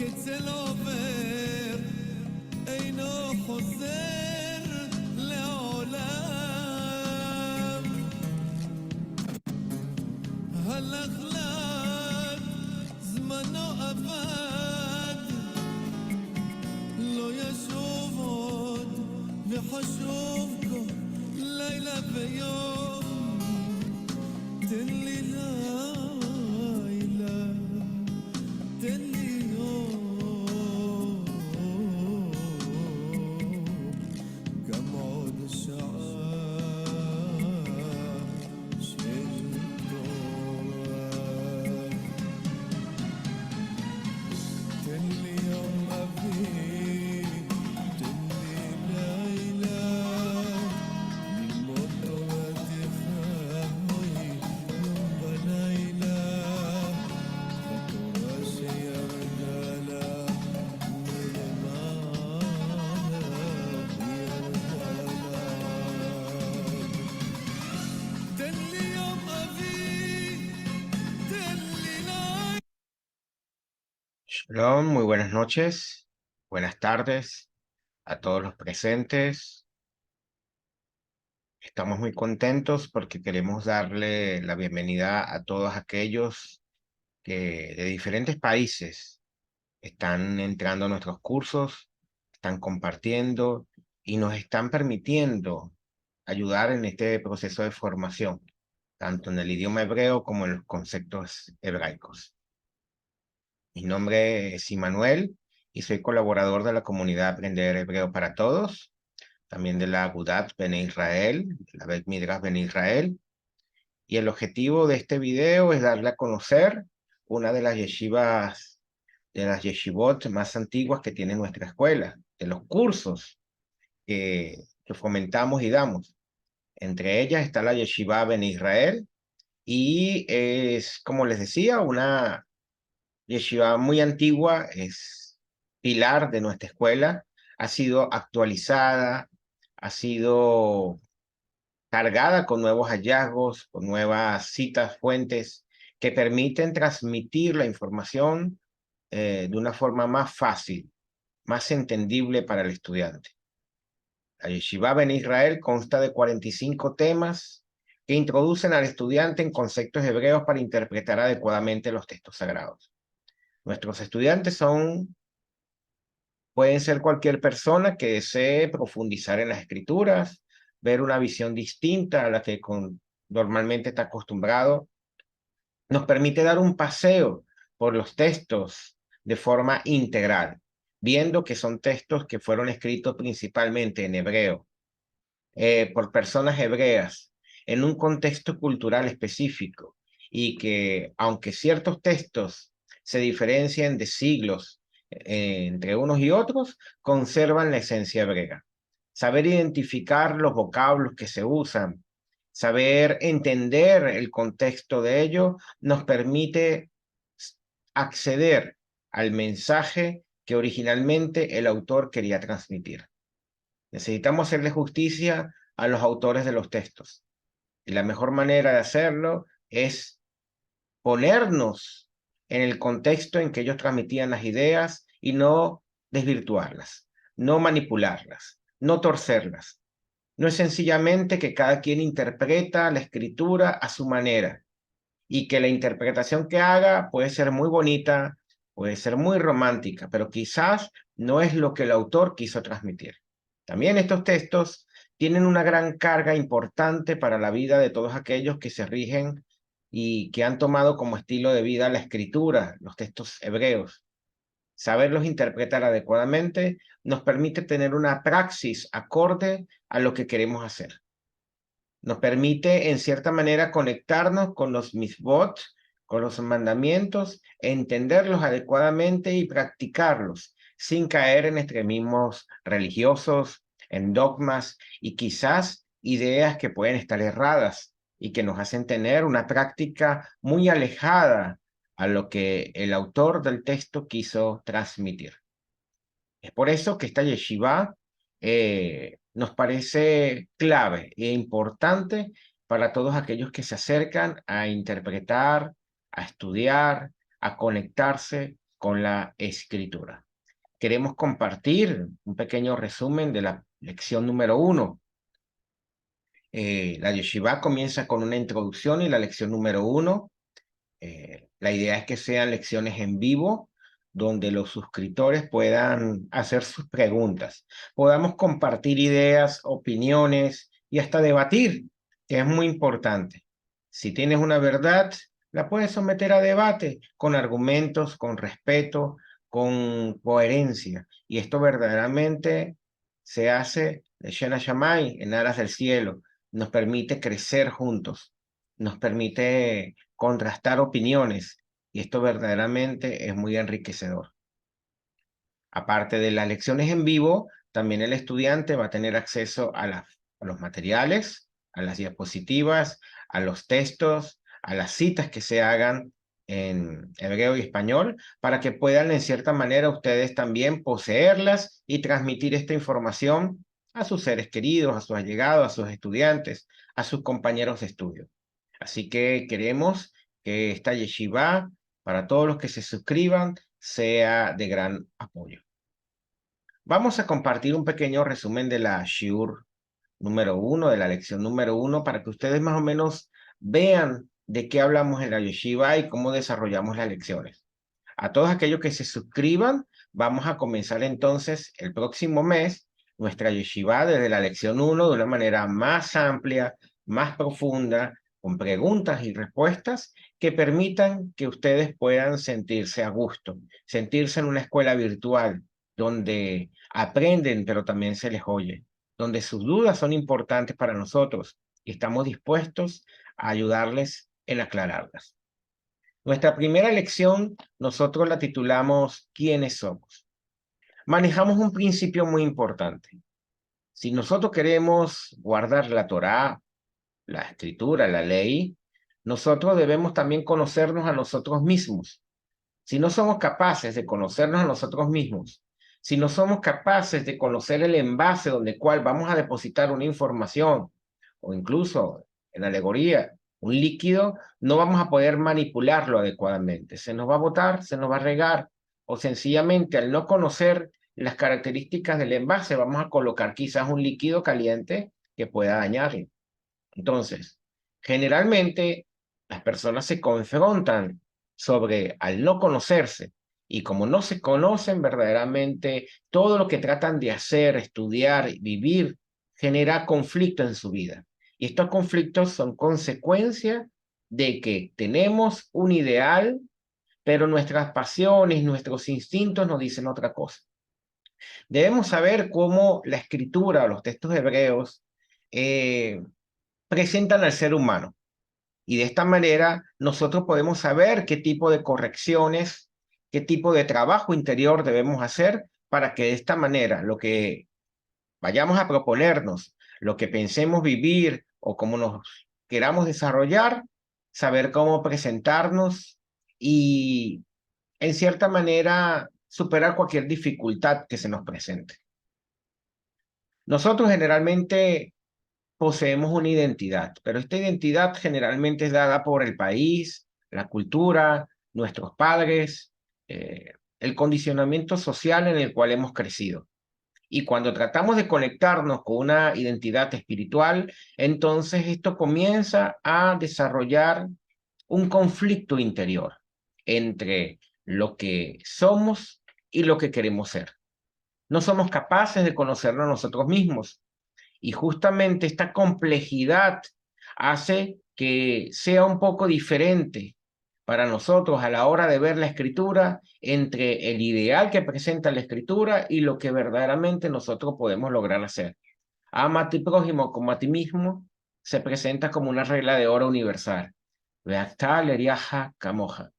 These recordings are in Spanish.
כצל עובר אינו חוזר לעולם. הלך לך זמנו אבד, לא ישוב עוד וחשוב כל לילה ויום. תן לי לילה, תן לי יום, גם עוד שעה של תורה. תן לי יום אביב, תן לי לילה, ללמוד תורתך הוי יום ולילה. התורה שירדה לה מלמעלה, ירדה לה. תן לי יום אביב, תן לי לילה. Shalom, muy buenas noches, buenas tardes a todos los presentes. Estamos muy contentos porque queremos darle la bienvenida a todos aquellos que de diferentes países están entrando a nuestros cursos, están compartiendo y nos están permitiendo ayudar en este proceso de formación, tanto en el idioma hebreo como en los conceptos hebraicos. Mi nombre es Immanuel y soy colaborador de la comunidad Aprender Hebreo para Todos, también de la Agudat Bene Israel, la Bet Midrash Bene Israel. Y el objetivo de este video es darle a conocer una de las yeshivas, de las yeshivot más antiguas que tiene nuestra escuela, de los cursos que fomentamos y damos. Entre ellas está la Yeshiva Bene Israel y es, como les decía, una yeshiva muy antigua, es pilar de nuestra escuela, ha sido actualizada, ha sido cargada con nuevos hallazgos, con nuevas citas, fuentes que permiten transmitir la información de una forma más fácil, más entendible para el estudiante. La Yeshiva Ben Israel consta de 45 temas que introducen al estudiante en conceptos hebreos para interpretar adecuadamente los textos sagrados. Nuestros estudiantes pueden ser cualquier persona que desee profundizar en las escrituras, ver una visión distinta a la que normalmente está acostumbrado. Nos permite dar un paseo por los textos de forma integral, viendo que son textos que fueron escritos principalmente en hebreo, por personas hebreas, en un contexto cultural específico, y que aunque ciertos textos se diferencian de siglos entre unos y otros, conservan la esencia hebrea. Saber identificar los vocablos que se usan, saber entender el contexto de ello, nos permite acceder al mensaje que originalmente el autor quería transmitir. Necesitamos hacerle justicia a los autores de los textos. Y la mejor manera de hacerlo es ponernos en el contexto en que ellos transmitían las ideas y no desvirtuarlas, no manipularlas, no torcerlas. No es sencillamente que cada quien interpreta la escritura a su manera y que la interpretación que haga puede ser muy bonita, puede ser muy romántica, pero quizás no es lo que el autor quiso transmitir. También estos textos tienen una gran carga importante para la vida de todos aquellos que se rigen y que han tomado como estilo de vida la escritura, los textos hebreos. Saberlos interpretar adecuadamente nos permite tener una praxis acorde a lo que queremos hacer. Nos permite, en cierta manera, conectarnos con los mitzvot, con los mandamientos, entenderlos adecuadamente y practicarlos, sin caer en extremismos religiosos, en dogmas y quizás ideas que pueden estar erradas y que nos hacen tener una práctica muy alejada a lo que el autor del texto quiso transmitir. Es por eso que esta yeshiva nos parece clave e importante para todos aquellos que se acercan a interpretar, a estudiar, a conectarse con la escritura. Queremos compartir un pequeño resumen de la lección número 1. La yeshiva comienza con una introducción y la lección número 1. La idea es que sean lecciones en vivo, donde los suscriptores puedan hacer sus preguntas, podamos compartir ideas, opiniones y hasta debatir, que es muy importante. Si tienes una verdad, la puedes someter a debate con argumentos, con respeto, con coherencia. Y esto verdaderamente se hace de Shena Shammai, en aras del cielo. Nos permite crecer juntos, nos permite contrastar opiniones, y esto verdaderamente es muy enriquecedor. Aparte de las lecciones en vivo, también el estudiante va a tener acceso a los materiales, a las diapositivas, a los textos, a las citas que se hagan en hebreo y español, para que puedan en cierta manera ustedes también poseerlas y transmitir esta información a sus seres queridos, a sus allegados, a sus estudiantes, a sus compañeros de estudio. Así que queremos que esta yeshiva, para todos los que se suscriban, sea de gran apoyo. Vamos a compartir un pequeño resumen de la shiur número 1, de la lección número 1, para que ustedes más o menos vean de qué hablamos en la yeshiva y cómo desarrollamos las lecciones. A todos aquellos que se suscriban, vamos a comenzar entonces el próximo mes nuestra yeshiva desde la lección 1 de una manera más amplia, más profunda, con preguntas y respuestas que permitan que ustedes puedan sentirse a gusto, sentirse en una escuela virtual donde aprenden, pero también se les oye, donde sus dudas son importantes para nosotros y estamos dispuestos a ayudarles en aclararlas. Nuestra primera lección nosotros la titulamos ¿Quiénes somos? Manejamos un principio muy importante. Si nosotros queremos guardar la Torá, la escritura, la ley, nosotros debemos también conocernos a nosotros mismos. Si no somos capaces de conocernos a nosotros mismos, si no somos capaces de conocer el envase donde cual vamos a depositar una información, o incluso en alegoría, un líquido, no vamos a poder manipularlo adecuadamente. Se nos va a botar, se nos va a regar, o sencillamente al no conocer las características del envase, vamos a colocar quizás un líquido caliente que pueda dañarlo. Entonces, generalmente las personas se confrontan sobre al no conocerse, y como no se conocen verdaderamente, todo lo que tratan de hacer, estudiar, vivir, genera conflicto en su vida. Y estos conflictos son consecuencia de que tenemos un ideal, pero nuestras pasiones, nuestros instintos nos dicen otra cosa. Debemos saber cómo la escritura o los textos hebreos presentan al ser humano. Y de esta manera nosotros podemos saber qué tipo de correcciones, qué tipo de trabajo interior debemos hacer para que de esta manera lo que vayamos a proponernos, lo que pensemos vivir o cómo nos queramos desarrollar, saber cómo presentarnos y en cierta manera superar cualquier dificultad que se nos presente. Nosotros generalmente poseemos una identidad, pero esta identidad generalmente es dada por el país, la cultura, nuestros padres, el condicionamiento social en el cual hemos crecido. Y cuando tratamos de conectarnos con una identidad espiritual, entonces esto comienza a desarrollar un conflicto interior entre lo que somos y lo que queremos ser. No somos capaces de conocernos a nosotros mismos. Y justamente esta complejidad hace que sea un poco diferente para nosotros a la hora de ver la escritura entre el ideal que presenta la escritura y lo que verdaderamente nosotros podemos lograr hacer. Ama a tu prójimo como a ti mismo se presenta como una regla de oro universal. Veacta leriaja camoja.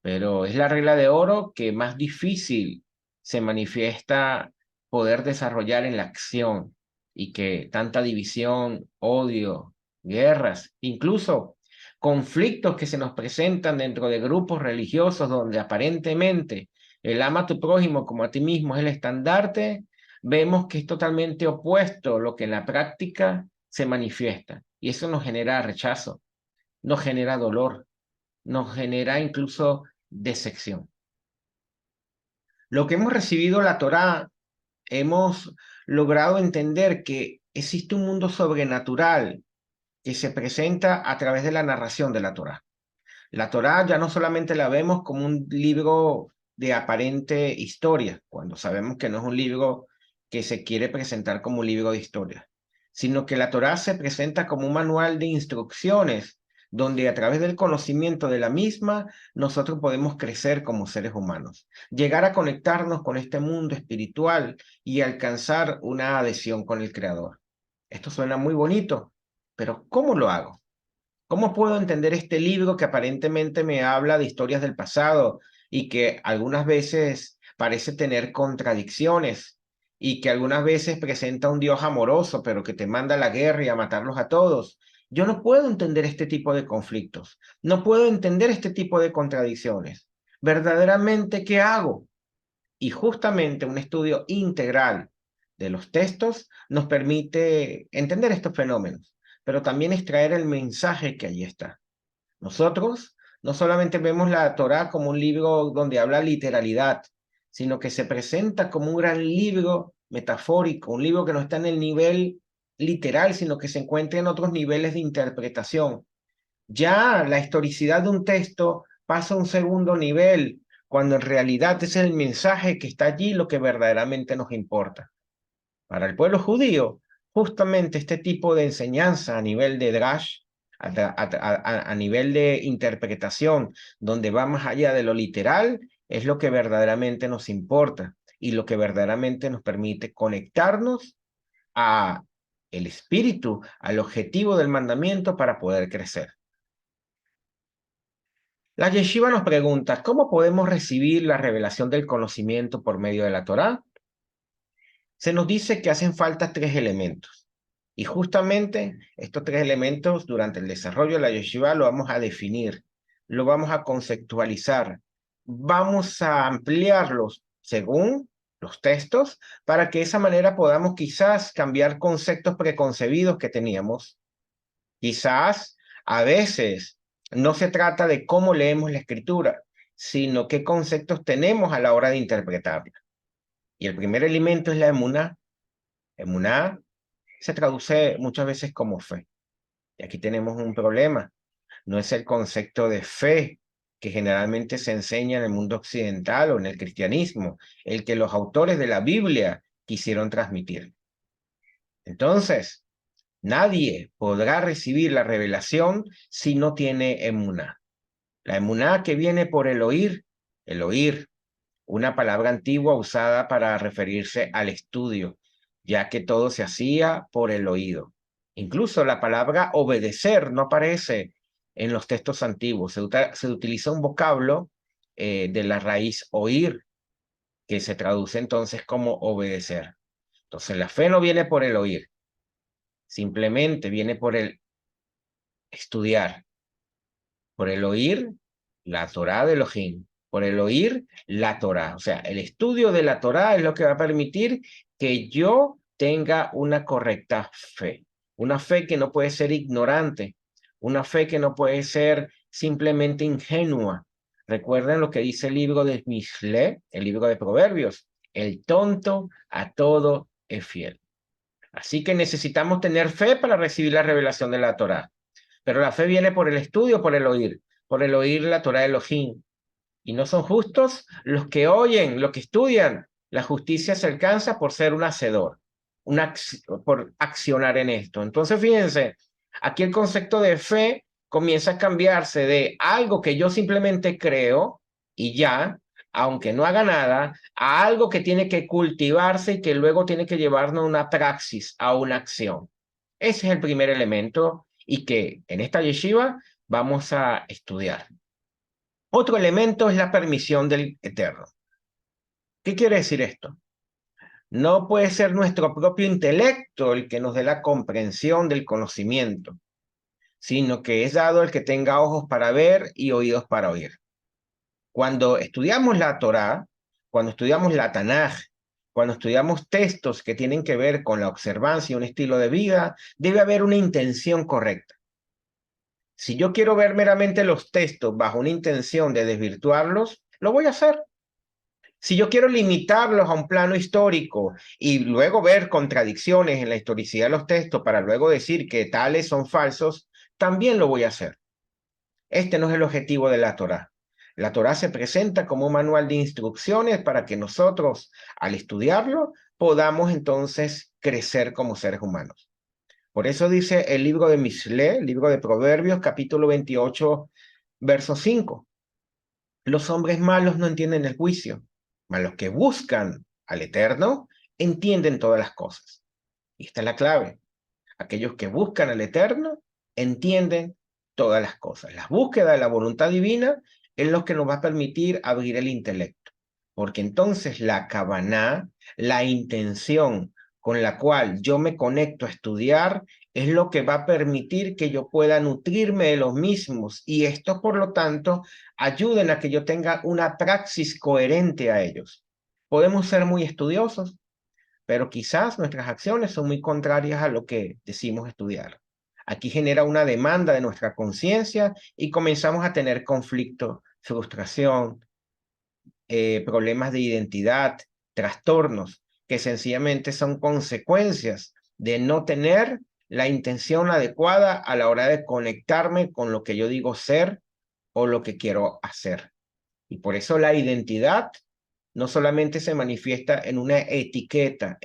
Pero es la regla de oro que más difícil se manifiesta poder desarrollar en la acción, y que tanta división, odio, guerras, incluso conflictos que se nos presentan dentro de grupos religiosos donde aparentemente el ama a tu prójimo como a ti mismo es el estandarte, vemos que es totalmente opuesto lo que en la práctica se manifiesta. Y eso nos genera rechazo, nos genera dolor, nos genera incluso decepción. Lo que hemos recibido la Torá, hemos logrado entender que existe un mundo sobrenatural que se presenta a través de la narración de la Torá. La Torá ya no solamente la vemos como un libro de aparente historia, cuando sabemos que no es un libro que se quiere presentar como un libro de historia, sino que la Torá se presenta como un manual de instrucciones, donde a través del conocimiento de la misma nosotros podemos crecer como seres humanos, llegar a conectarnos con este mundo espiritual y alcanzar una adhesión con el Creador. Esto suena muy bonito, pero ¿cómo lo hago? ¿Cómo puedo entender este libro que aparentemente me habla de historias del pasado y que algunas veces parece tener contradicciones y que algunas veces presenta un Dios amoroso, pero que te manda a la guerra y a matarlos a todos? Yo no puedo entender este tipo de conflictos, no puedo entender este tipo de contradicciones. ¿Verdaderamente qué hago? Y justamente un estudio integral de los textos nos permite entender estos fenómenos, pero también extraer el mensaje que allí está. Nosotros no solamente vemos la Torá como un libro donde habla literalidad, sino que se presenta como un gran libro metafórico, un libro que no está en el nivel literal, sino que se encuentra en otros niveles de interpretación. Ya la historicidad de un texto pasa a un segundo nivel, cuando en realidad es el mensaje que está allí lo que verdaderamente nos importa. Para el pueblo judío, justamente este tipo de enseñanza a nivel de drash, a nivel de interpretación, donde va más allá de lo literal, es lo que verdaderamente nos importa y lo que verdaderamente nos permite conectarnos a el espíritu, al objetivo del mandamiento para poder crecer. La Yeshiva nos pregunta, ¿cómo podemos recibir la revelación del conocimiento por medio de la Torá? Se nos dice que hacen falta tres elementos. Y justamente estos tres elementos durante el desarrollo de la Yeshiva lo vamos a definir, lo vamos a conceptualizar, vamos a ampliarlos según los textos para que de esa manera podamos quizás cambiar conceptos preconcebidos que teníamos. Quizás a veces no se trata de cómo leemos la escritura, sino qué conceptos tenemos a la hora de interpretarla. Y el primer elemento es la emuná. Emuná se traduce muchas veces como fe. Y aquí tenemos un problema. No es el concepto de fe que generalmente se enseña en el mundo occidental o en el cristianismo, el que los autores de la Biblia quisieron transmitir. Entonces, nadie podrá recibir la revelación si no tiene emuná. La emuná que viene por el oír, una palabra antigua usada para referirse al estudio, ya que todo se hacía por el oído. Incluso la palabra obedecer no aparece en los textos antiguos. Se utiliza un vocablo de la raíz oír, que se traduce entonces como obedecer. Entonces la fe no viene por el oír, simplemente viene por el estudiar, por el oír la Torá de Elohim, por el oír la Torá. O sea, el estudio de la Torá es lo que va a permitir que yo tenga una correcta fe, una fe que no puede ser ignorante, una fe que no puede ser simplemente ingenua. Recuerden lo que dice el libro de Mishle, el libro de Proverbios, el tonto a todo es fiel. Así que necesitamos tener fe para recibir la revelación de la Torá. Pero la fe viene por el estudio, por el oír la Torá de Elohim. Y no son justos los que oyen, los que estudian. La justicia se alcanza por ser un hacedor, por accionar en esto. Entonces, fíjense, aquí el concepto de fe comienza a cambiarse de algo que yo simplemente creo y ya, aunque no haga nada, a algo que tiene que cultivarse y que luego tiene que llevarnos a una praxis, a una acción. Ese es el primer elemento y que en esta yeshiva vamos a estudiar. Otro elemento es la permisión del Eterno. ¿Qué quiere decir esto? No puede ser nuestro propio intelecto el que nos dé la comprensión del conocimiento, sino que es dado el que tenga ojos para ver y oídos para oír. Cuando estudiamos la Torá, cuando estudiamos la Tanaj, cuando estudiamos textos que tienen que ver con la observancia y un estilo de vida, debe haber una intención correcta. Si yo quiero ver meramente los textos bajo una intención de desvirtuarlos, lo voy a hacer. Si yo quiero limitarlos a un plano histórico y luego ver contradicciones en la historicidad de los textos para luego decir que tales son falsos, también lo voy a hacer. Este no es el objetivo de la Torá. La Torá se presenta como un manual de instrucciones para que nosotros, al estudiarlo, podamos entonces crecer como seres humanos. Por eso dice el libro de Mishlé, el libro de Proverbios, capítulo 28, verso 5. Los hombres malos no entienden el juicio, mas los que buscan al Eterno entienden todas las cosas. Y esta es la clave. Aquellos que buscan al Eterno entienden todas las cosas. La búsqueda de la voluntad divina es lo que nos va a permitir abrir el intelecto. Porque entonces la kavaná, la intención con la cual yo me conecto a estudiar, es lo que va a permitir que yo pueda nutrirme de los mismos. Y esto, por lo tanto, ayuden a que yo tenga una praxis coherente a ellos. Podemos ser muy estudiosos, pero quizás nuestras acciones son muy contrarias a lo que decimos estudiar. Aquí genera una demanda de nuestra conciencia y comenzamos a tener conflicto, frustración, problemas de identidad, trastornos, que sencillamente son consecuencias de no tener la intención adecuada a la hora de conectarme con lo que yo digo ser o lo que quiero hacer. Y por eso la identidad no solamente se manifiesta en una etiqueta,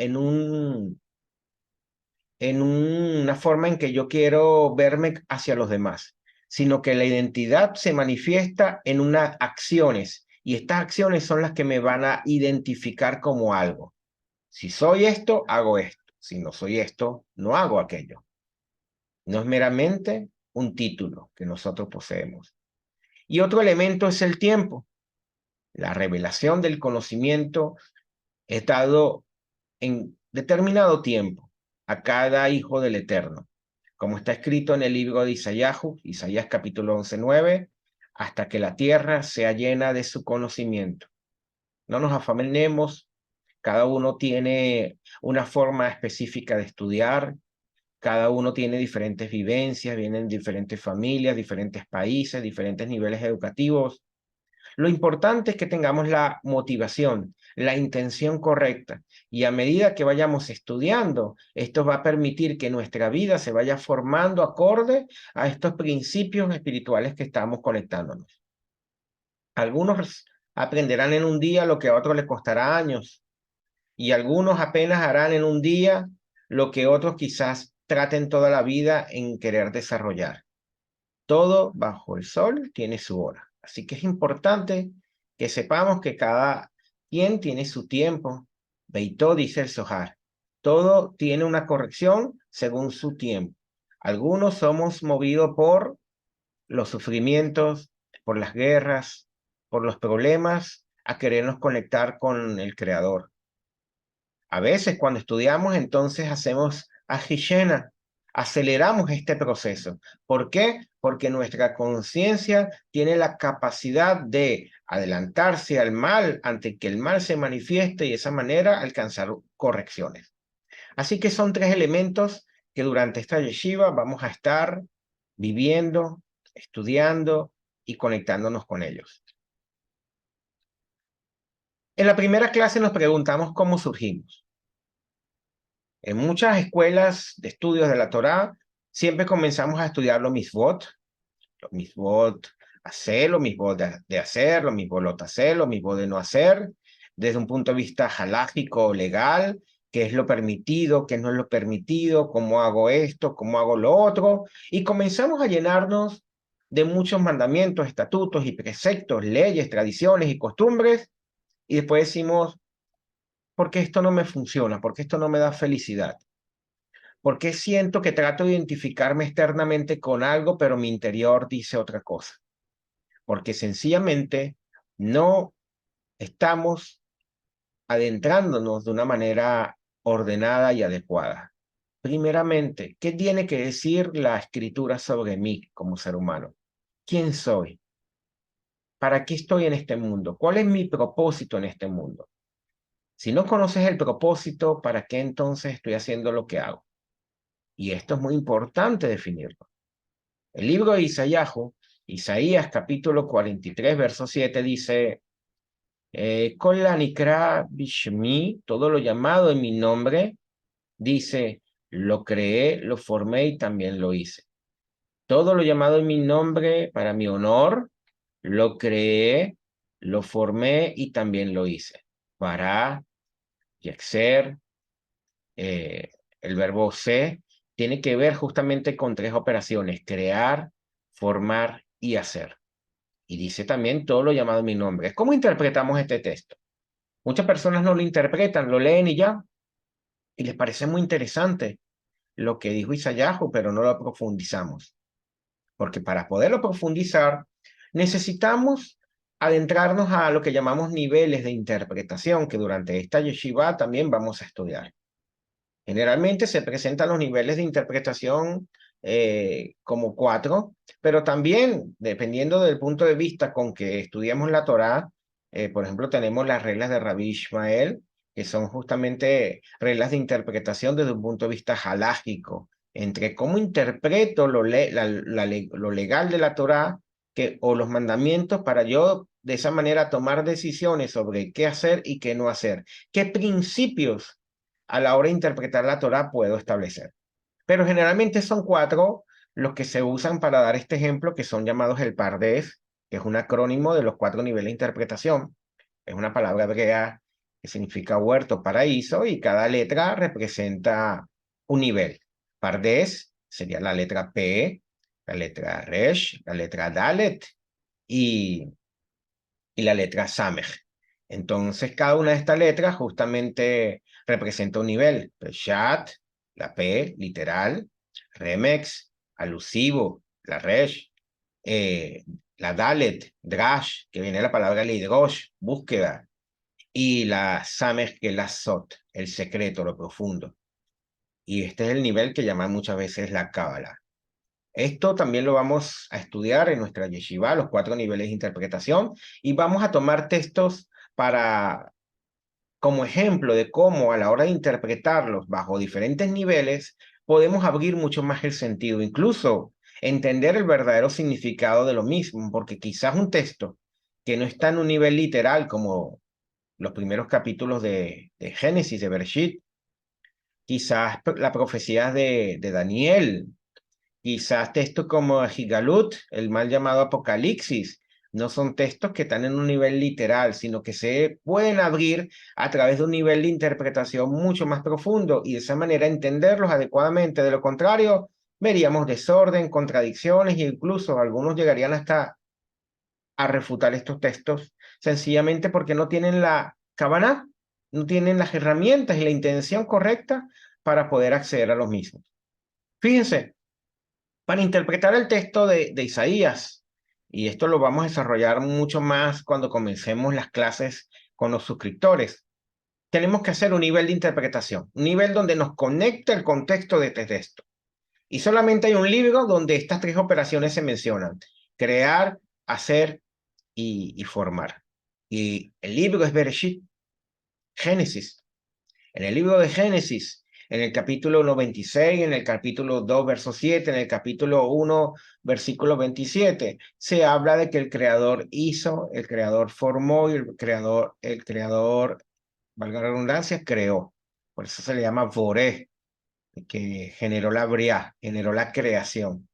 una forma en que yo quiero verme hacia los demás, sino que la identidad se manifiesta en unas acciones y estas acciones son las que me van a identificar como algo. Si soy esto, hago esto. Si no soy esto, no hago aquello. No es meramente un título que nosotros poseemos. Y otro elemento es el tiempo. La revelación del conocimiento es dado en determinado tiempo a cada hijo del Eterno, como está escrito en el libro de Isaías capítulo 11:9, hasta que la tierra sea llena de su conocimiento. No nos afanemos, cada uno tiene una forma específica de estudiar, cada uno tiene diferentes vivencias, vienen diferentes familias, diferentes países, diferentes niveles educativos. Lo importante es que tengamos la motivación, la intención correcta y a medida que vayamos estudiando, esto va a permitir que nuestra vida se vaya formando acorde a estos principios espirituales que estamos conectándonos. Algunos aprenderán en un día lo que a otros les costará años y algunos apenas harán en un día lo que otros quizás traten toda la vida en querer desarrollar. Todo bajo el sol tiene su hora. Así que es importante que sepamos que cada quien tiene su tiempo. Beitó, dice el Zohar. Todo tiene una corrección según su tiempo. Algunos somos movidos por los sufrimientos, por las guerras, por los problemas, a querernos conectar con el Creador. A veces cuando estudiamos, entonces hacemos ajishena, aceleramos este proceso. ¿Por qué? Porque nuestra conciencia tiene la capacidad de adelantarse al mal ante que el mal se manifieste y de esa manera alcanzar correcciones. Así que son tres elementos que durante esta yeshiva vamos a estar viviendo, estudiando y conectándonos con ellos. En la primera clase nos preguntamos cómo surgimos. En muchas escuelas de estudios de la Torá, siempre comenzamos a estudiar los misbot hacer, los misbot de hacer, los misbot hacer, los misbot de no hacer, desde un punto de vista halágico, legal, qué es lo permitido, qué no es lo permitido, cómo hago esto, cómo hago lo otro, y comenzamos a llenarnos de muchos mandamientos, estatutos y preceptos, leyes, tradiciones y costumbres, y después decimos, ¿por qué esto no me funciona? ¿Por qué esto no me da felicidad? ¿Por qué siento que trato de identificarme externamente con algo, pero mi interior dice otra cosa? Porque sencillamente no estamos adentrándonos de una manera ordenada y adecuada. Primeramente, ¿qué tiene que decir la escritura sobre mí como ser humano? ¿Quién soy? ¿Para qué estoy en este mundo? ¿Cuál es mi propósito en este mundo? Si no conoces el propósito, ¿para qué entonces estoy haciendo lo que hago? Y esto es muy importante definirlo. El libro de Isaías capítulo 43, verso 7 dice, Con la Nikra Bishmi, todo lo llamado en mi nombre, dice, lo creé, lo formé y también lo hice. Todo lo llamado en mi nombre, para mi honor, lo creé, lo formé y también lo hice. Para, Yexer, el verbo ser, tiene que ver justamente con tres operaciones, crear, formar y hacer. Y dice también todo lo llamado en mi nombre. ¿Cómo interpretamos este texto? Muchas personas no lo interpretan, lo leen y ya, y les parece muy interesante lo que dijo Isayahu, pero no lo profundizamos. Porque para poderlo profundizar, necesitamos adentrarnos a lo que llamamos niveles de interpretación, que durante esta yeshiva también vamos a estudiar. Generalmente se presentan los niveles de interpretación como 4, pero también, dependiendo del punto de vista con que estudiamos la Torá, por ejemplo, tenemos las reglas de Rabbi Ishmael, que son justamente reglas de interpretación desde un punto de vista halágico, entre cómo interpreto lo legal de la Torá o los mandamientos para yo de esa manera tomar decisiones sobre qué hacer y qué no hacer, qué principios a la hora de interpretar la Torá puedo establecer. Pero generalmente son 4 los que se usan para dar este ejemplo, que son llamados el Pardes, que es un acrónimo de los 4 niveles de interpretación. Es una palabra hebrea que significa huerto, paraíso, y cada letra representa un nivel. Pardes sería la letra P, la letra Resh, la letra Dalet y la letra Samech. Entonces, cada una de estas letras justamente representa un nivel. Shat, la P, literal, Remex, alusivo, la Resh, la Dalet, Drash, que viene de la palabra Lidrosh, búsqueda, y la Samech, que es la Sot, el secreto, lo profundo. Y este es el nivel que llaman muchas veces la Cábala. Esto también lo vamos a estudiar en nuestra yeshiva, los 4 niveles de interpretación, y vamos a tomar textos para, como ejemplo de cómo a la hora de interpretarlos bajo diferentes niveles, podemos abrir mucho más el sentido, incluso entender el verdadero significado de lo mismo, porque quizás un texto que no está en un nivel literal como los primeros capítulos de Génesis, de Bereshit, quizás la profecía de Daniel, quizás textos como Gigalut, el mal llamado Apocalipsis, no son textos que están en un nivel literal, sino que se pueden abrir a través de un nivel de interpretación mucho más profundo y de esa manera entenderlos adecuadamente. De lo contrario, veríamos desorden, contradicciones e incluso algunos llegarían hasta a refutar estos textos sencillamente porque no tienen la cabana, no tienen las herramientas y la intención correcta para poder acceder a los mismos. Fíjense, para interpretar el texto de Isaías, y esto lo vamos a desarrollar mucho más cuando comencemos las clases con los suscriptores, tenemos que hacer un nivel de interpretación, un nivel donde nos conecta el contexto de este texto. Y solamente hay un libro donde estas 3 operaciones se mencionan: crear, hacer y formar. Y el libro es Bereshit, Génesis. En el libro de Génesis, en el capítulo 1:26, en el capítulo 2, verso 7, en el capítulo 1, versículo 27, se habla de que el Creador hizo, el Creador formó y el creador, valga la redundancia, creó. Por eso se le llama Boré, que generó la briá, generó la creación.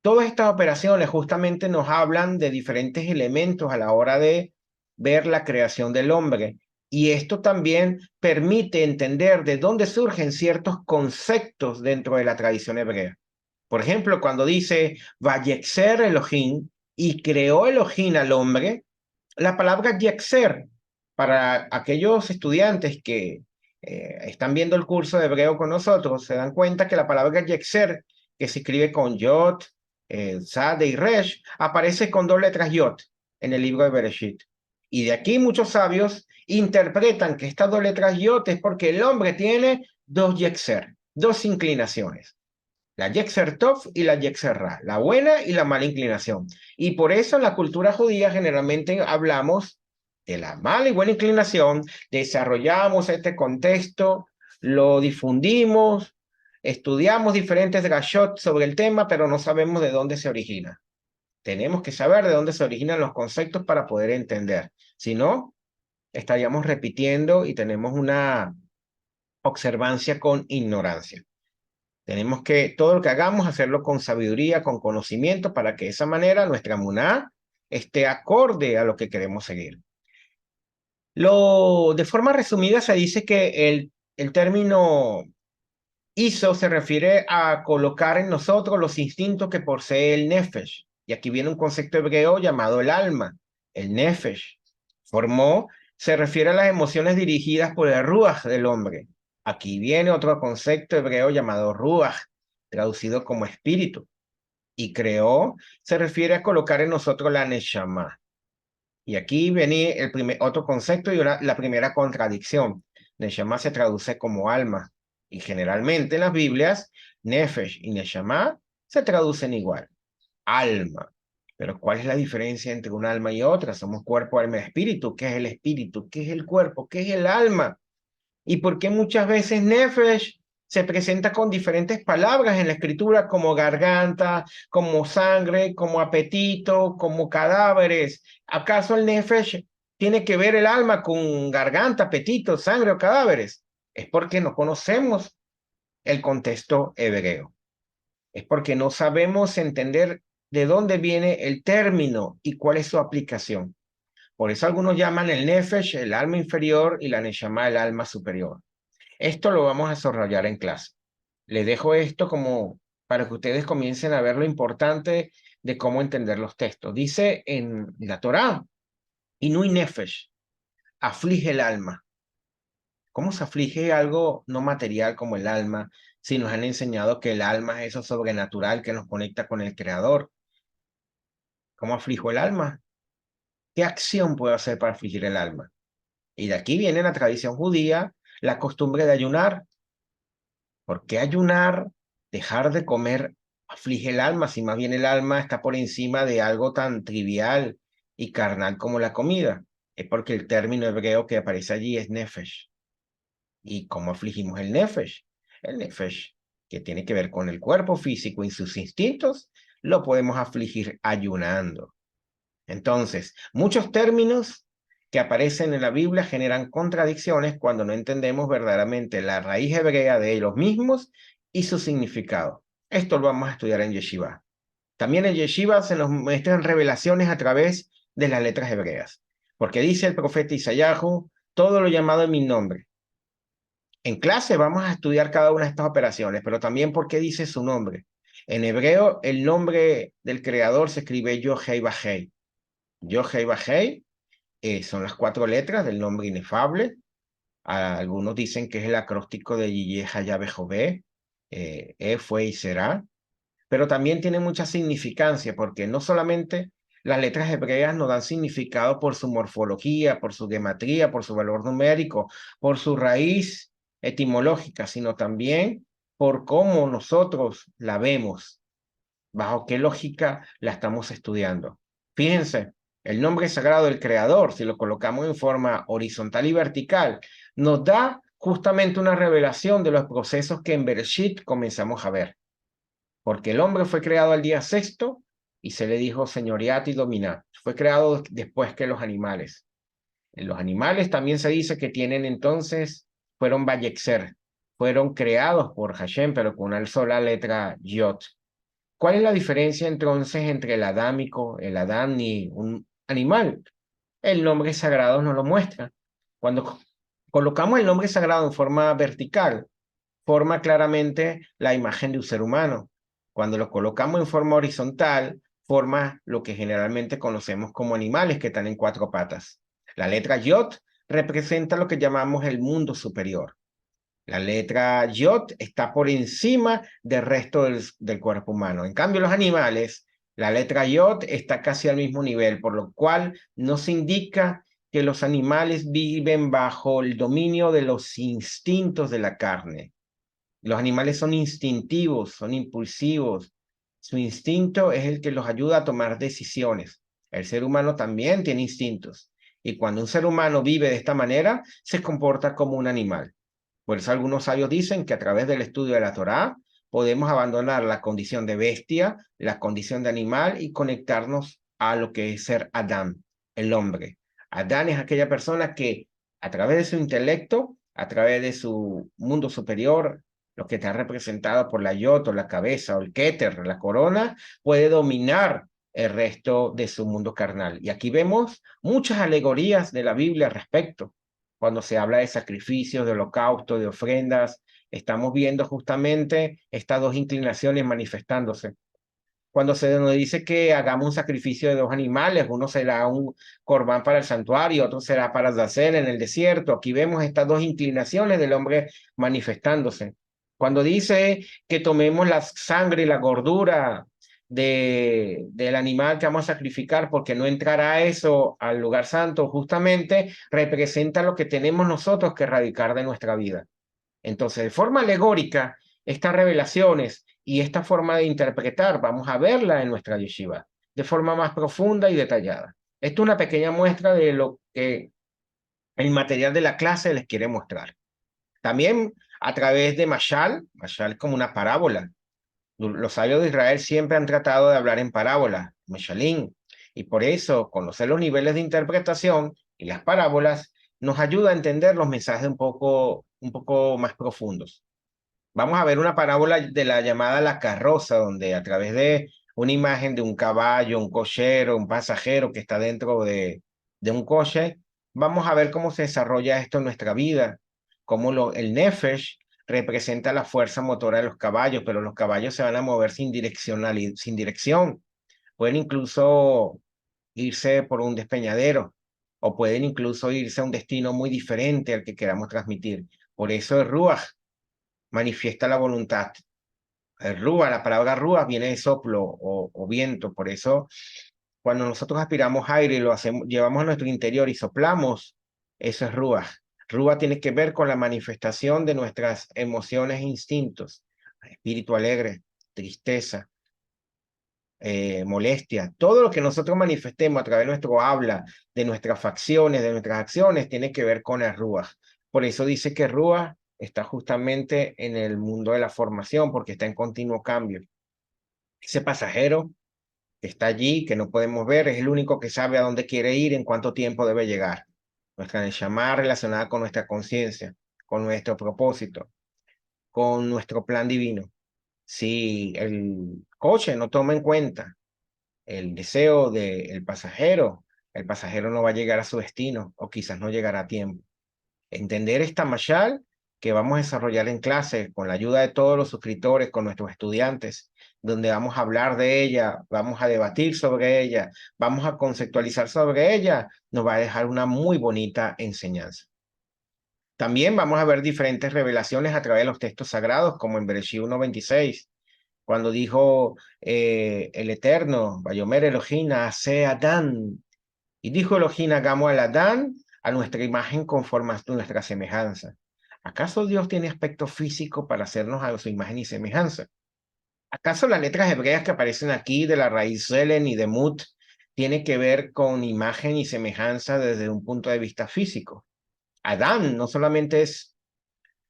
Todas estas operaciones justamente nos hablan de diferentes elementos a la hora de ver la creación del hombre. Y esto también permite entender de dónde surgen ciertos conceptos dentro de la tradición hebrea. Por ejemplo, cuando dice Vayexer Elohim y creó Elohim al hombre, la palabra Yexer, para aquellos estudiantes que están viendo el curso de hebreo con nosotros, se dan cuenta que la palabra Yexer, que se escribe con Yod, Sade y Resh, aparece con 2 letras Yod en el libro de Bereshit. Y de aquí muchos sabios interpretan que estas 2 letras Yod es porque el hombre tiene 2 Yexer, 2 inclinaciones. La Yexer Tov y la Yexer Ra, la buena y la mala inclinación. Y por eso en la cultura judía generalmente hablamos de la mala y buena inclinación, desarrollamos este contexto, lo difundimos, estudiamos diferentes drashot sobre el tema, pero no sabemos de dónde se origina. Tenemos que saber de dónde se originan los conceptos para poder entender. Si no, estaríamos repitiendo y tenemos una observancia con ignorancia. Tenemos que, todo lo que hagamos, hacerlo con sabiduría, con conocimiento, para que de esa manera nuestra muná esté acorde a lo que queremos seguir. De forma resumida, se dice que el término Iso se refiere a colocar en nosotros los instintos que posee el nefesh. Y aquí viene un concepto hebreo llamado el alma, el nefesh. Formó se refiere a las emociones dirigidas por el ruach del hombre. Aquí viene otro concepto hebreo llamado ruach, traducido como espíritu. Y creó se refiere a colocar en nosotros la neshama. Y aquí viene otro concepto y la primera contradicción. Neshama se traduce como alma. Y generalmente en las Biblias, Nefesh y Neshama se traducen igual, alma. Pero ¿cuál es la diferencia entre un alma y otra? Somos cuerpo, alma y espíritu. ¿Qué es el espíritu? ¿Qué es el cuerpo? ¿Qué es el alma? ¿Y por qué muchas veces Nefesh se presenta con diferentes palabras en la escritura como garganta, como sangre, como apetito, como cadáveres? ¿Acaso el Nefesh tiene que ver el alma con garganta, apetito, sangre o cadáveres? Es porque no conocemos el contexto hebreo. Es porque no sabemos entender de dónde viene el término y cuál es su aplicación. Por eso algunos llaman el Nefesh el alma inferior y la Neshama el alma superior. Esto lo vamos a desarrollar en clase. Les dejo esto como para que ustedes comiencen a ver lo importante de cómo entender los textos. Dice en la Torá, Inui Nefesh, aflige el alma. ¿Cómo se aflige algo no material como el alma si nos han enseñado que el alma es eso sobrenatural que nos conecta con el Creador? ¿Cómo aflijo el alma? ¿Qué acción puedo hacer para afligir el alma? Y de aquí viene la tradición judía, la costumbre de ayunar. ¿Por qué ayunar, dejar de comer, aflige el alma, si más bien el alma está por encima de algo tan trivial y carnal como la comida? Es porque el término hebreo que aparece allí es nefesh. ¿Y cómo afligimos el nefesh? El nefesh, que tiene que ver con el cuerpo físico y sus instintos, lo podemos afligir ayunando. Entonces, muchos términos que aparecen en la Biblia generan contradicciones cuando no entendemos verdaderamente la raíz hebrea de los mismos y su significado. Esto lo vamos a estudiar en Yeshiva. También en Yeshiva se nos muestran revelaciones a través de las letras hebreas, porque dice el profeta Isayahu, todo lo llamado en mi nombre. En clase vamos a estudiar cada una de estas operaciones, pero también por qué dice su nombre. En hebreo, el nombre del creador se escribe Yod-Hei Vah-Hei. Yod-Hei Vah-Hei son las 4 letras del nombre inefable. Algunos dicen que es el acróstico de Yiyeh Hayah Jové, fue y será. Pero también tiene mucha significancia porque no solamente las letras hebreas nos dan significado por su morfología, por su gematría, por su valor numérico, por su raíz etimológica, sino también por cómo nosotros la vemos, bajo qué lógica la estamos estudiando. Fíjense, el nombre sagrado del Creador, si lo colocamos en forma horizontal y vertical, nos da justamente una revelación de los procesos que en Bereshit comenzamos a ver. Porque el hombre fue creado al día sexto y se le dijo señoread y dominad. Fue creado después que los animales. En los animales también se dice que tienen entonces, fueron Vayexer, fueron creados por Hashem, pero con una sola letra Yod. ¿Cuál es la diferencia entonces entre el adámico, el Adán y un animal? El nombre sagrado nos lo muestra. Cuando colocamos el nombre sagrado en forma vertical, forma claramente la imagen de un ser humano. Cuando lo colocamos en forma horizontal, forma lo que generalmente conocemos como animales que están en 4 patas. La letra Yod representa lo que llamamos el mundo superior. La letra Yod está por encima del resto del cuerpo humano. En cambio, los animales, la letra Yod está casi al mismo nivel, por lo cual nos indica que los animales viven bajo el dominio de los instintos de la carne. Los animales son instintivos, son impulsivos. Su instinto es el que los ayuda a tomar decisiones. El ser humano también tiene instintos. Y cuando un ser humano vive de esta manera, se comporta como un animal. Por eso algunos sabios dicen que a través del estudio de la Torá podemos abandonar la condición de bestia, la condición de animal y conectarnos a lo que es ser Adán, el hombre, Adán es aquella persona que a través de su intelecto, a través de su mundo superior, lo que está representado por la yod o la cabeza o el keter, la corona, puede dominar el resto de su mundo carnal. Y aquí vemos muchas alegorías de la Biblia al respecto. Cuando se habla de sacrificios, de holocausto, de ofrendas, estamos viendo justamente estas dos inclinaciones manifestándose. Cuando se nos dice que hagamos un sacrificio de dos animales, uno será un corbán para el santuario, otro será para Azazel en el desierto. Aquí vemos estas dos inclinaciones del hombre manifestándose. Cuando dice que tomemos la sangre y la gordura del animal que vamos a sacrificar, porque no entrará eso al lugar santo, justamente representa lo que tenemos nosotros que erradicar de nuestra vida. Entonces, de forma alegórica, estas revelaciones y esta forma de interpretar, vamos a verla en nuestra yeshiva de forma más profunda y detallada. Esto es una pequeña muestra de lo que el material de la clase les quiere mostrar. También a través de Mashal como una parábola. Los sabios de Israel siempre han tratado de hablar en parábolas, Mashalim, y por eso conocer los niveles de interpretación y las parábolas nos ayuda a entender los mensajes un poco más profundos. Vamos a ver una parábola de la llamada la carroza, donde a través de una imagen de un caballo, un cochero, un pasajero que está dentro de un coche, vamos a ver cómo se desarrolla esto en nuestra vida, cómo el nefesh representa la fuerza motora de los caballos, pero los caballos se van a mover sin dirección. Pueden incluso irse por un despeñadero o pueden incluso irse a un destino muy diferente al que queramos transmitir. Por eso el Ruach manifiesta la voluntad. La palabra rúa viene de soplo o viento, por eso cuando nosotros aspiramos aire y lo hacemos, llevamos a nuestro interior y soplamos, eso es rúa. Rúa tiene que ver con la manifestación de nuestras emociones e instintos, espíritu alegre, tristeza, molestia, todo lo que nosotros manifestemos a través de nuestro habla, de nuestras facciones, de nuestras acciones, tiene que ver con el Ruach. Por eso dice que Ruach está justamente en el mundo de la formación, porque está en continuo cambio. Ese pasajero que está allí, que no podemos ver, es el único que sabe a dónde quiere ir, en cuánto tiempo debe llegar. Nuestra Neshama relacionada con nuestra conciencia, con nuestro propósito, con nuestro plan divino. Si el coche no toma en cuenta el deseo del pasajero, el pasajero no va a llegar a su destino o quizás no llegará a tiempo. Entender esta mashal que vamos a desarrollar en clase con la ayuda de todos los suscriptores, con nuestros estudiantes, donde vamos a hablar de ella, vamos a debatir sobre ella, vamos a conceptualizar sobre ella, nos va a dejar una muy bonita enseñanza. También vamos a ver diferentes revelaciones a través de los textos sagrados, como en Bereshit 1:26, cuando dijo el Eterno, Vayomer Elohim hace Adán, y dijo Elohim, hagamos al Adán a nuestra imagen conforme a nuestra semejanza. ¿Acaso Dios tiene aspecto físico para hacernos a su imagen y semejanza? ¿Acaso las letras hebreas que aparecen aquí de la raíz Selen y de Mut tiene que ver con imagen y semejanza desde un punto de vista físico? Adán no solamente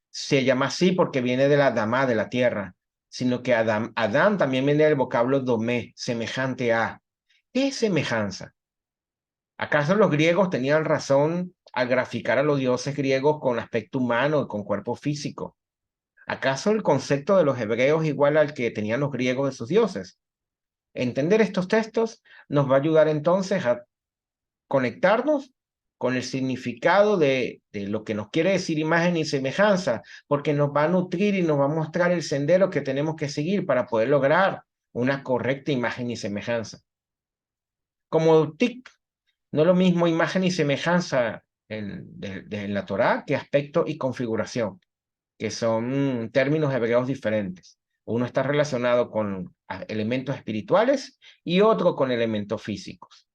se llama así porque viene de la Dama, de la tierra, sino que Adán también viene del vocablo domé, semejante a. ¿Qué es semejanza? ¿Acaso los griegos tenían razón al graficar a los dioses griegos con aspecto humano y con cuerpo físico? ¿Acaso el concepto de los hebreos es igual al que tenían los griegos de sus dioses? Entender estos textos nos va a ayudar entonces a conectarnos con el significado de lo que nos quiere decir imagen y semejanza, porque nos va a nutrir y nos va a mostrar el sendero que tenemos que seguir para poder lograr una correcta imagen y semejanza. Como TIC, no es lo mismo imagen y semejanza en la Torá que aspecto y configuración, que son términos hebreos diferentes. Uno está relacionado con elementos espirituales y otro con elementos físicos.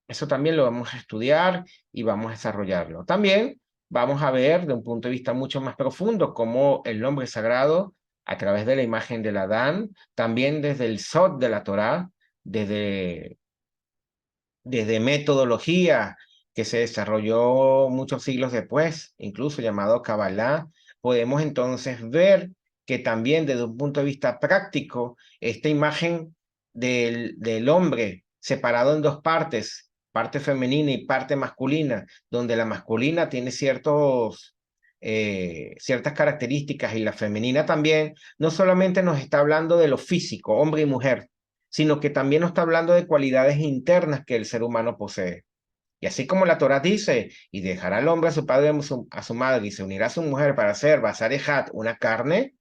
Eso también lo vamos a estudiar y vamos a desarrollarlo. También vamos a ver de un punto de vista mucho más profundo cómo el nombre sagrado, a través de la imagen del Adán, también desde el Sod de la Torá, desde metodología que se desarrolló muchos siglos después, incluso llamado Kabbalah, podemos entonces ver que también desde un punto de vista práctico, esta imagen del hombre separado en dos partes, parte femenina y parte masculina, donde la masculina tiene ciertas características y la femenina también, no solamente nos está hablando de lo físico, hombre y mujer, sino que también nos está hablando de cualidades internas que el ser humano posee. Y así como la Torá dice, y dejará al hombre a su padre y a su madre, y se unirá a su mujer para hacer Basar Ejad una carne,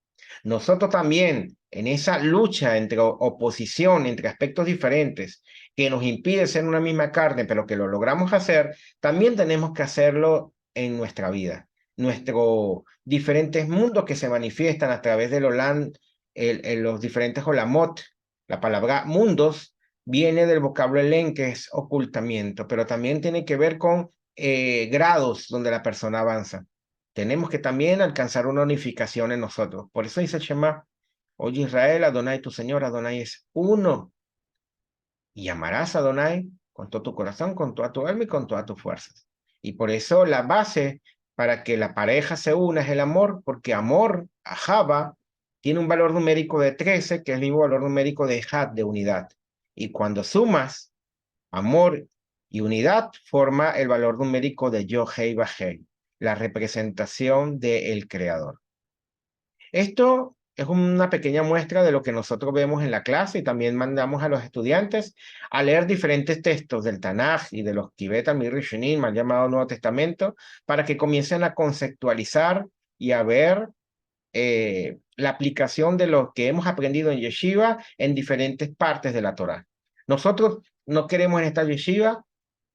nosotros también, en esa lucha entre oposición, entre aspectos diferentes, que nos impide ser una misma carne, pero que lo logramos hacer, también tenemos que hacerlo en nuestra vida. Nuestros diferentes mundos que se manifiestan a través del Olam, los diferentes Olamot, la palabra mundos viene del vocablo Elén, que es ocultamiento, pero también tiene que ver con grados donde la persona avanza. Tenemos que también alcanzar una unificación en nosotros. Por eso dice Shema, oye Israel, Adonai tu Señor, Adonai es uno. Y amarás a Adonai con todo tu corazón, con toda tu alma y con todas tus fuerzas. Y por eso la base para que la pareja se una es el amor, porque amor, ajaba, tiene un valor numérico de 13, que es el mismo valor numérico de had, de unidad. Y cuando sumas amor y unidad, forma el valor numérico de Yod-Hei Vah-Hei, la representación del Creador. Esto es una pequeña muestra de lo que nosotros vemos en la clase y también mandamos a los estudiantes a leer diferentes textos del Tanaj y de los Kibet Amid Rishonim, mal llamado Nuevo Testamento, para que comiencen a conceptualizar y a ver la aplicación de lo que hemos aprendido en Yeshiva en diferentes partes de la Torah. Nosotros no queremos en esta Yeshiva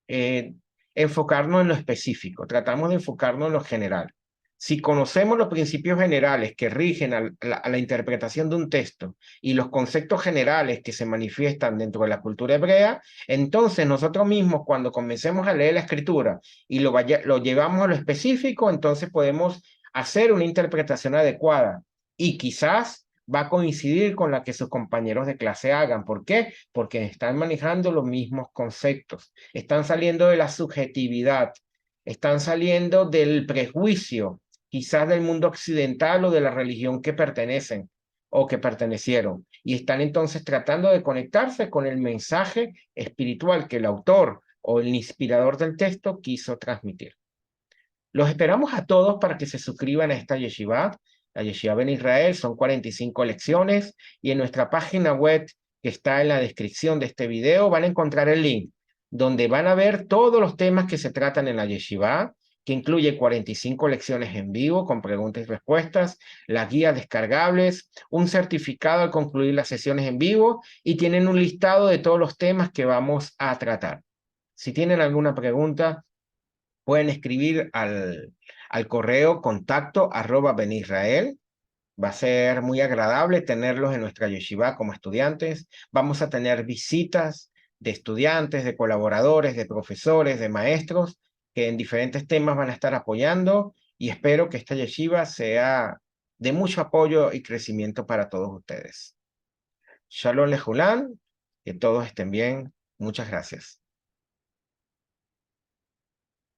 eh, enfocarnos en lo específico, tratamos de enfocarnos en lo general. Si conocemos los principios generales que rigen a la interpretación de un texto y los conceptos generales que se manifiestan dentro de la cultura hebrea, entonces nosotros mismos cuando comencemos a leer la escritura y lo llevamos a lo específico, entonces podemos hacer una interpretación adecuada y quizás va a coincidir con la que sus compañeros de clase hagan. ¿Por qué? Porque están manejando los mismos conceptos, están saliendo de la subjetividad, están saliendo del prejuicio, quizás del mundo occidental o de la religión que pertenecen o que pertenecieron, y están entonces tratando de conectarse con el mensaje espiritual que el autor o el inspirador del texto quiso transmitir. Los esperamos a todos para que se suscriban a esta yeshiva. La yeshiva Ben Israel son 45 lecciones y en nuestra página web que está en la descripción de este video van a encontrar el link donde van a ver todos los temas que se tratan en la yeshiva, que incluye 45 lecciones en vivo con preguntas y respuestas, las guías descargables, un certificado al concluir las sesiones en vivo y tienen un listado de todos los temas que vamos a tratar. Si tienen alguna pregunta, pueden escribir al correo contacto@benisrael. Va a ser muy agradable tenerlos en nuestra yeshiva como estudiantes. Vamos a tener visitas de estudiantes, de colaboradores, de profesores, de maestros, que en diferentes temas van a estar apoyando y espero que esta yeshiva sea de mucho apoyo y crecimiento para todos ustedes. Shalom Lejulan, que todos estén bien. Muchas gracias.